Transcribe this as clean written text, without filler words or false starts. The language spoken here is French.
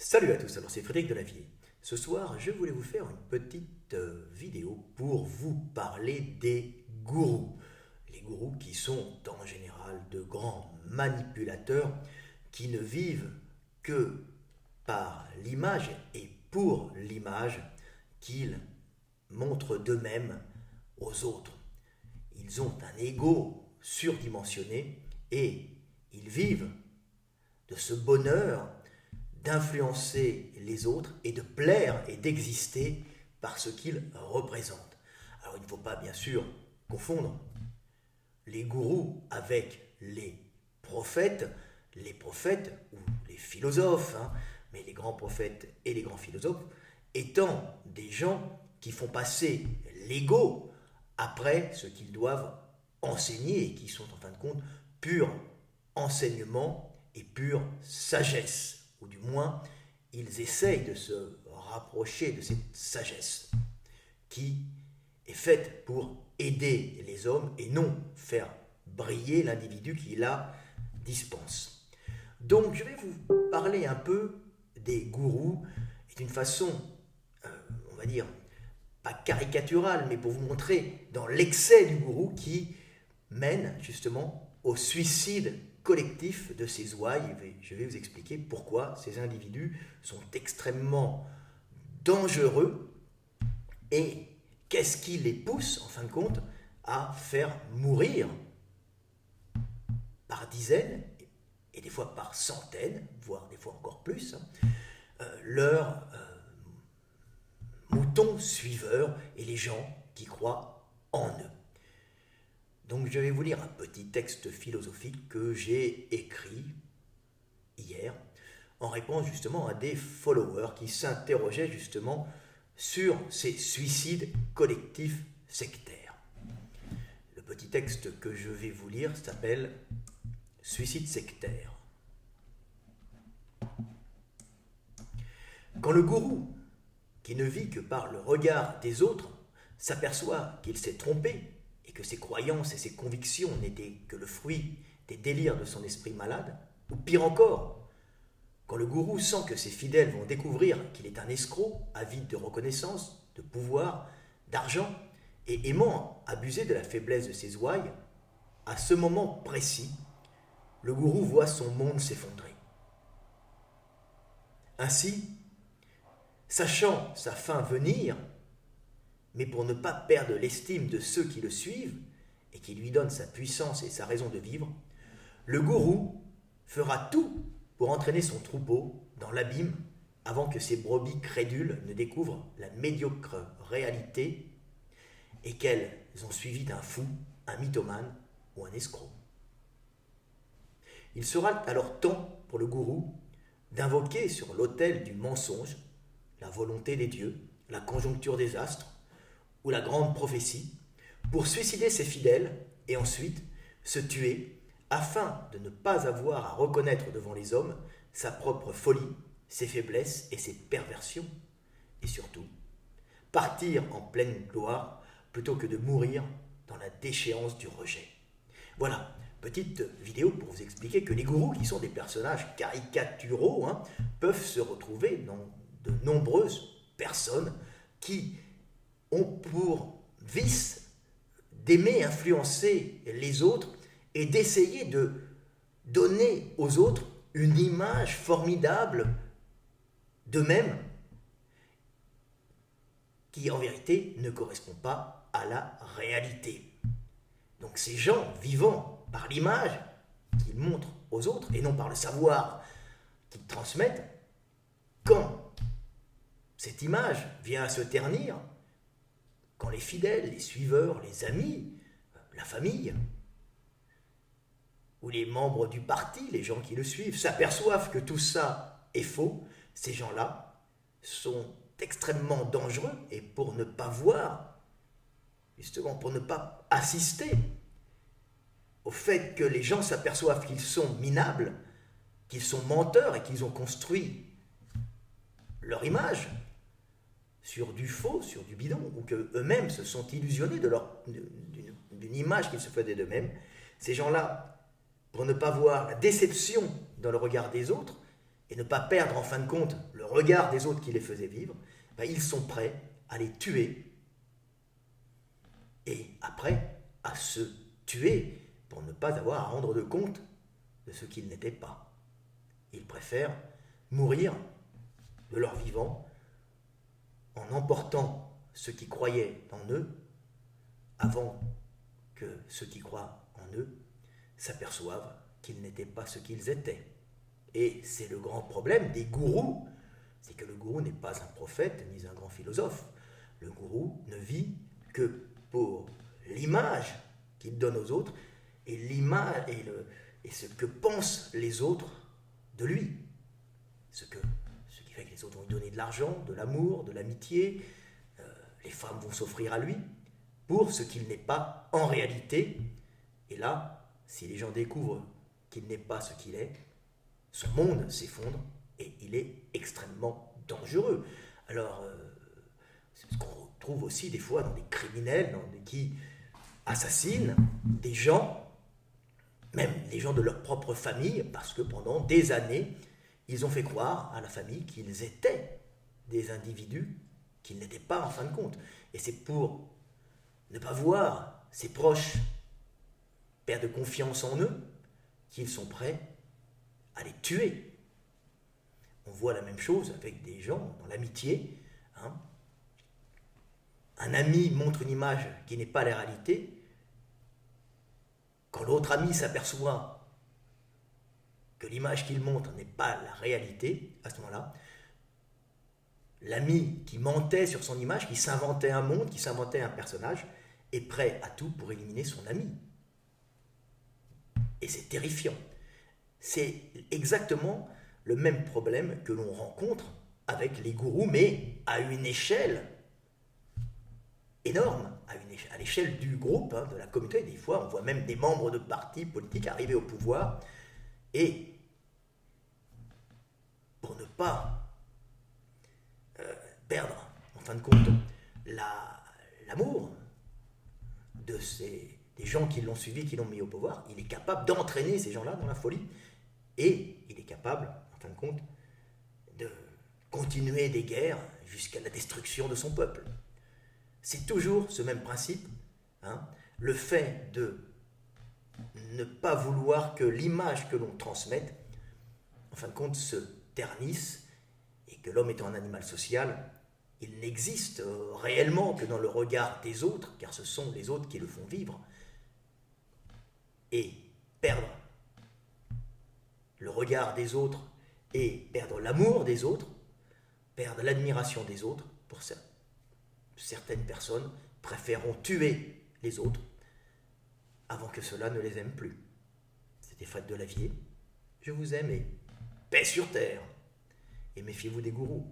Salut à tous, alors c'est Frédéric Delavier. Ce soir, je voulais vous faire une petite vidéo pour vous parler des gourous. Les gourous qui sont en général de grands manipulateurs qui ne vivent que par l'image et pour l'image qu'ils montrent d'eux-mêmes aux autres. Ils ont un ego surdimensionné et ils vivent de ce bonheur d'influencer les autres et de plaire et d'exister par ce qu'ils représentent. Alors il ne faut pas bien sûr confondre les gourous avec les prophètes ou les philosophes, mais les grands prophètes et les grands philosophes étant des gens qui font passer l'ego après ce qu'ils doivent enseigner et qui sont en fin de compte pur enseignement et pure sagesse, ou du moins ils essayent de se rapprocher de cette sagesse qui est faite pour aider les hommes et non faire briller l'individu qui la dispense. Donc je vais vous parler un peu des gourous et d'une façon, on va dire, pas caricaturale, mais pour vous montrer dans l'excès du gourou qui mène justement au suicide collectif de ces ouailles. Je vais vous expliquer pourquoi ces individus sont extrêmement dangereux et qu'est-ce qui les pousse en fin de compte à faire mourir par dizaines et des fois par centaines, voire des fois encore plus, leurs moutons suiveurs et les gens qui croient en eux. Donc je vais vous lire un petit texte philosophique que j'ai écrit hier en réponse justement à des followers qui s'interrogeaient justement sur ces suicides collectifs sectaires. Le petit texte que je vais vous lire s'appelle « Suicide sectaire ». Quand le gourou, qui ne vit que par le regard des autres, s'aperçoit qu'il s'est trompé et que ses croyances et ses convictions n'étaient que le fruit des délires de son esprit malade, ou pire encore, quand le gourou sent que ses fidèles vont découvrir qu'il est un escroc, avide de reconnaissance, de pouvoir, d'argent, et aimant abuser de la faiblesse de ses ouailles, à ce moment précis, le gourou voit son monde s'effondrer. Ainsi, sachant sa fin venir, mais pour ne pas perdre l'estime de ceux qui le suivent et qui lui donnent sa puissance et sa raison de vivre, le gourou fera tout pour entraîner son troupeau dans l'abîme avant que ses brebis crédules ne découvrent la médiocre réalité et qu'elles ont suivi d'un fou, un mythomane ou un escroc. Il sera alors temps pour le gourou d'invoquer sur l'autel du mensonge la volonté des dieux, la conjoncture des astres, ou la grande prophétie, pour suicider ses fidèles et ensuite se tuer afin de ne pas avoir à reconnaître devant les hommes sa propre folie, ses faiblesses et ses perversions, et surtout partir en pleine gloire plutôt que de mourir dans la déchéance du rejet. Voilà, petite vidéo pour vous expliquer que les gourous, qui sont des personnages caricaturaux, peuvent se retrouver dans de nombreuses personnes qui ont pour vice d'aimer influencer les autres et d'essayer de donner aux autres une image formidable d'eux-mêmes qui en vérité ne correspond pas à la réalité. Donc ces gens vivant par l'image qu'ils montrent aux autres et non par le savoir qu'ils transmettent, quand cette image vient à se ternir, quand les fidèles, les suiveurs, les amis, la famille, ou les membres du parti, les gens qui le suivent, s'aperçoivent que tout ça est faux, ces gens-là sont extrêmement dangereux et pour ne pas voir, justement pour ne pas assister au fait que les gens s'aperçoivent qu'ils sont minables, qu'ils sont menteurs et qu'ils ont construit leur image sur du faux, sur du bidon, ou qu'eux-mêmes se sont illusionnés d'une image qu'ils se faisaient d'eux-mêmes, ces gens-là, pour ne pas voir la déception dans le regard des autres, et ne pas perdre en fin de compte le regard des autres qui les faisaient vivre, ben, ils sont prêts à les tuer et après à se tuer pour ne pas avoir à rendre de compte de ce qu'ils n'étaient pas. Ils préfèrent mourir de leur vivant en emportant ceux qui croyaient en eux avant que ceux qui croient en eux s'aperçoivent qu'ils n'étaient pas ce qu'ils étaient. Et c'est le grand problème des gourous, c'est que le gourou n'est pas un prophète ni un grand philosophe. Le gourou ne vit que pour l'image qu'il donne aux autres et l'image et ce que pensent les autres de lui. Ce qui fait que les autres vont lui donner de l'argent, de l'amour, de l'amitié, les femmes vont s'offrir à lui pour ce qu'il n'est pas en réalité. Et là, si les gens découvrent qu'il n'est pas ce qu'il est, son monde s'effondre et il est extrêmement dangereux. Alors, c'est ce qu'on retrouve aussi des fois dans des criminels qui assassinent des gens, même des gens de leur propre famille, parce que pendant des années, ils ont fait croire à la famille qu'ils étaient des individus qu'ils n'étaient pas en fin de compte. Et c'est pour ne pas voir ses proches perdre confiance en eux qu'ils sont prêts à les tuer. On voit la même chose avec des gens dans l'amitié. Hein. Un ami montre une image qui n'est pas la réalité. Quand l'autre ami s'aperçoit que l'image qu'il montre n'est pas la réalité, à ce moment-là, l'ami qui mentait sur son image, qui s'inventait un monde, qui s'inventait un personnage, est prêt à tout pour éliminer son ami. Et c'est terrifiant. C'est exactement le même problème que l'on rencontre avec les gourous, mais à une échelle énorme, à l'échelle du groupe, de la communauté. Des fois, on voit même des membres de partis politiques arriver au pouvoir et pour ne pas perdre, en fin de compte, l'amour des gens qui l'ont suivi, qui l'ont mis au pouvoir, il est capable d'entraîner ces gens-là dans la folie et il est capable, en fin de compte, de continuer des guerres jusqu'à la destruction de son peuple. C'est toujours ce même principe, le fait de ne pas vouloir que l'image que l'on transmette, en fin de compte, se ternisse et que l'homme étant un animal social, il n'existe réellement que dans le regard des autres, car ce sont les autres qui le font vivre. Et perdre le regard des autres et perdre l'amour des autres, perdre l'admiration des autres, pour ça, certaines personnes préféreront tuer les autres avant que cela ne les aime plus. C'était Fred Delavier. Je vous aime et paix sur terre. Et méfiez-vous des gourous.